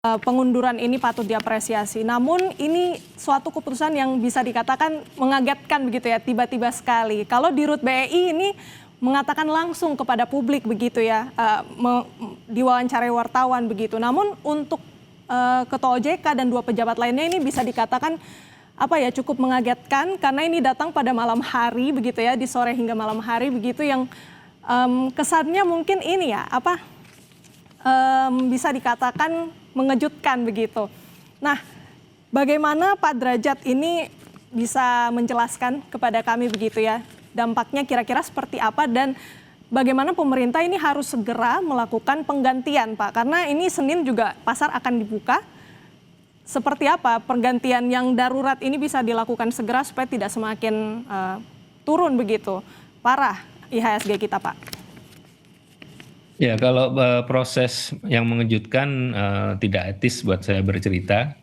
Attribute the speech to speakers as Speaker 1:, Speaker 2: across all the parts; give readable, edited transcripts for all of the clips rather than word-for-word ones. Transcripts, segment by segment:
Speaker 1: Pengunduran ini patut diapresiasi. Namun ini suatu keputusan yang bisa dikatakan mengagetkan begitu ya, tiba-tiba sekali. Kalau di RUT BEI ini mengatakan langsung kepada publik begitu ya, diwawancarai wartawan begitu. Namun untuk Ketua OJK dan 2 pejabat lainnya ini bisa dikatakan cukup mengagetkan karena ini datang pada malam hari begitu ya, di sore hingga malam hari begitu yang kesannya mungkin ini ya bisa dikatakan mengejutkan begitu. Nah, bagaimana Pak Derajat ini bisa menjelaskan kepada kami begitu ya, dampaknya kira-kira seperti apa dan bagaimana pemerintah ini harus segera melakukan penggantian Pak, karena ini Senin juga pasar akan dibuka. Seperti apa penggantian yang darurat ini bisa dilakukan segera supaya tidak semakin turun begitu parah IHSG kita Pak?
Speaker 2: Ya, kalau proses yang mengejutkan tidak etis buat saya bercerita.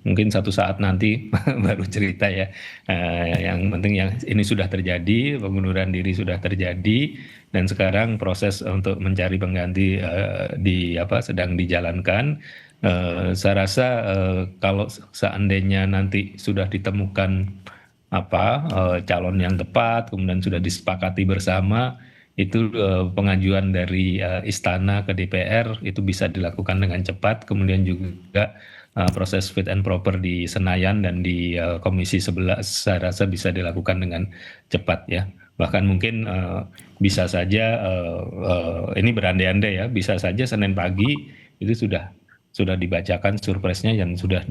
Speaker 2: Mungkin satu saat nanti baru cerita ya. Yang penting yang ini sudah terjadi, pengunduran diri sudah terjadi, dan sekarang proses untuk mencari pengganti sedang dijalankan. Saya rasa kalau seandainya nanti sudah ditemukan calon yang tepat, kemudian sudah disepakati bersama, itu pengajuan dari istana ke DPR itu bisa dilakukan dengan cepat. Kemudian juga proses fit and proper di Senayan dan di Komisi 11 saya rasa bisa dilakukan dengan cepat ya. Bahkan mungkin bisa saja ini berandai-andai ya, bisa saja Senin pagi itu sudah dibacakan surpresnya dan sudah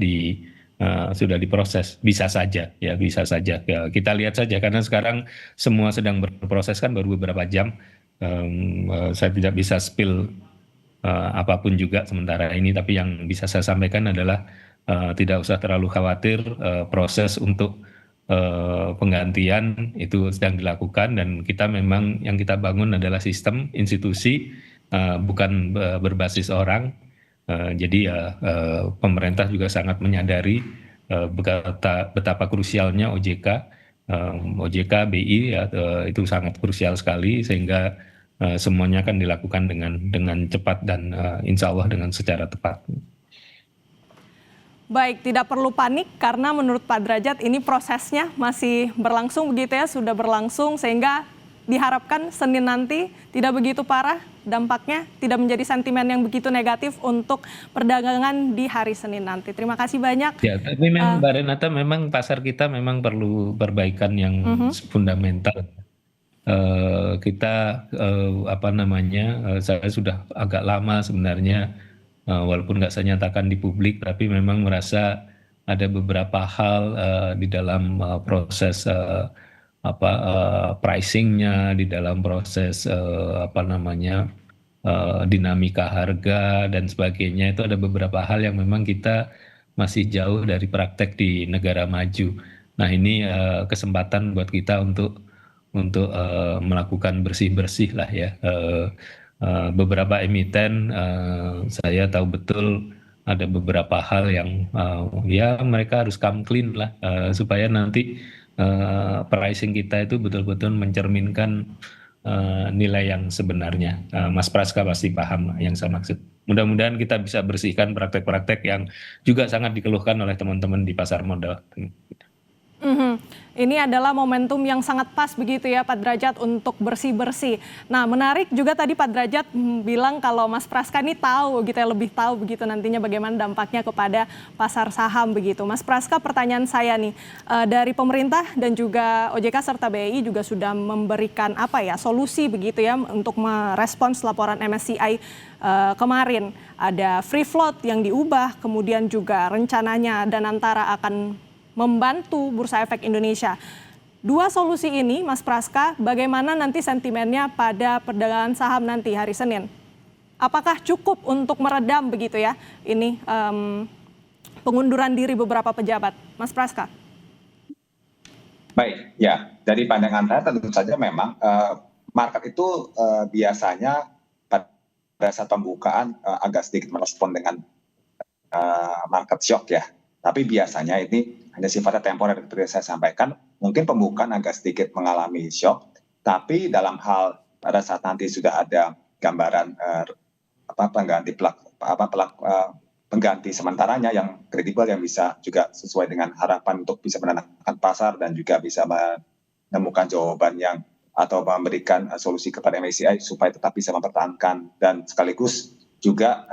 Speaker 2: diproses, bisa saja ya, bisa saja ya, kita lihat saja karena sekarang semua sedang berproses kan baru beberapa jam. Saya tidak bisa spill apapun juga sementara ini, tapi yang bisa saya sampaikan adalah tidak usah terlalu khawatir, proses untuk penggantian itu sedang dilakukan dan kita memang yang kita bangun adalah sistem institusi, bukan berbasis orang. Jadi pemerintah juga sangat menyadari betapa krusialnya OJK, BI ya, itu sangat krusial sekali sehingga semuanya akan dilakukan dengan cepat dan insya Allah dengan secara tepat.
Speaker 1: Baik, tidak perlu panik karena menurut Pak Derajat ini prosesnya masih berlangsung begitu ya, sudah berlangsung sehingga diharapkan Senin nanti tidak begitu parah dampaknya, tidak menjadi sentimen yang begitu negatif untuk perdagangan di hari Senin nanti. Terima kasih banyak.
Speaker 2: Ya, tapi memang Mbak Renata, memang pasar kita memang perlu perbaikan yang fundamental. Kita saya sudah agak lama sebenarnya, walaupun nggak saya nyatakan di publik, tapi memang merasa ada beberapa hal di dalam proses pricingnya, di dalam proses dinamika harga dan sebagainya, itu ada beberapa hal yang memang kita masih jauh dari praktek di negara maju. Nah, ini kesempatan buat kita untuk melakukan bersih-bersih lah ya. Beberapa emiten saya tahu betul ada beberapa hal yang ya mereka harus come clean lah, supaya nanti pricing kita itu betul-betul mencerminkan nilai yang sebenarnya. Mas Praska pasti paham yang saya maksud. Mudah-mudahan kita bisa bersihkan praktek-praktek yang juga sangat dikeluhkan oleh teman-teman di pasar modal.
Speaker 1: Ini adalah momentum yang sangat pas begitu ya Pak Derajat untuk bersih-bersih. Nah, menarik juga tadi Pak Derajat bilang kalau Mas Praska ini tahu gitu ya, lebih tahu begitu nantinya bagaimana dampaknya kepada pasar saham begitu. Mas Praska, pertanyaan saya nih, dari pemerintah dan juga OJK serta BEI juga sudah memberikan solusi begitu ya untuk merespons laporan MSCI kemarin. Ada free float yang diubah, kemudian juga rencananya Danantara akan membantu Bursa Efek Indonesia. 2 solusi ini, Mas Praska, bagaimana nanti sentimennya pada perdagangan saham nanti hari Senin? Apakah cukup untuk meredam begitu ya ini pengunduran diri beberapa pejabat, Mas Praska?
Speaker 3: Baik, ya dari pandangan saya tentu saja memang market itu biasanya pada saat pembukaan agak sedikit merespon dengan market shock ya. Tapi biasanya ini hanya sifatnya temporer seperti saya sampaikan. Mungkin pembukaan agak sedikit mengalami shock, tapi dalam hal pada saat nanti sudah ada gambaran pengganti pengganti sementaranya yang kredibel, yang bisa juga sesuai dengan harapan untuk bisa menenangkan pasar dan juga bisa menemukan jawaban yang atau memberikan solusi kepada MSCI supaya tetap bisa mempertahankan dan sekaligus juga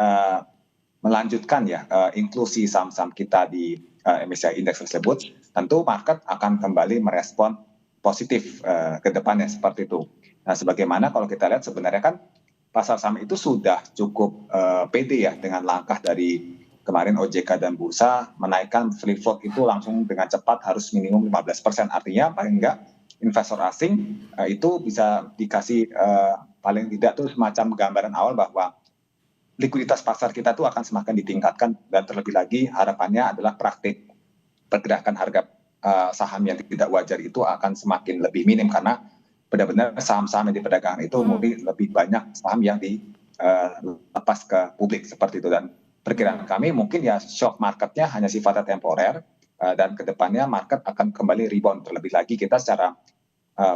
Speaker 3: melanjutkan ya inklusi saham-saham kita di MSCI Index tersebut. Tentu market akan kembali merespon positif ke depannya seperti itu. Nah, sebagaimana kalau kita lihat sebenarnya kan pasar saham itu sudah cukup pede ya dengan langkah dari kemarin OJK dan Bursa menaikkan free float itu langsung dengan cepat harus minimum 15%. Artinya paling enggak investor asing itu bisa dikasih paling tidak tuh semacam gambaran awal bahwa likuiditas pasar kita tuh akan semakin ditingkatkan, dan terlebih lagi harapannya adalah praktik pergerakan harga saham yang tidak wajar itu akan semakin lebih minim karena benar-benar saham-saham yang diperdagangkan itu mungkin lebih banyak saham yang dilepas ke publik seperti itu. Dan perkiraan kami mungkin ya shock marketnya hanya sifatnya temporer, dan kedepannya market akan kembali rebound. Terlebih lagi kita secara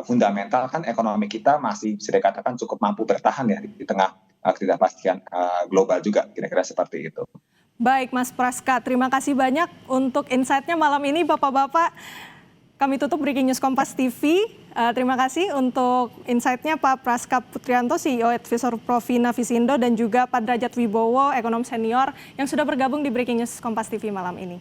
Speaker 3: fundamental kan ekonomi kita masih bisa dikatakan cukup mampu bertahan ya di tengah ketidakpastian global juga, kira-kira seperti itu.
Speaker 1: Baik Mas Praska, terima kasih banyak untuk insight-nya malam ini Bapak-Bapak. Kami tutup Breaking News Kompas TV. Terima kasih untuk insight-nya Pak Praska Putrianto, CEO Advisor Provina Visindo, dan juga Pak Derajat Wibowo, ekonom senior yang sudah bergabung di Breaking News Kompas TV malam ini.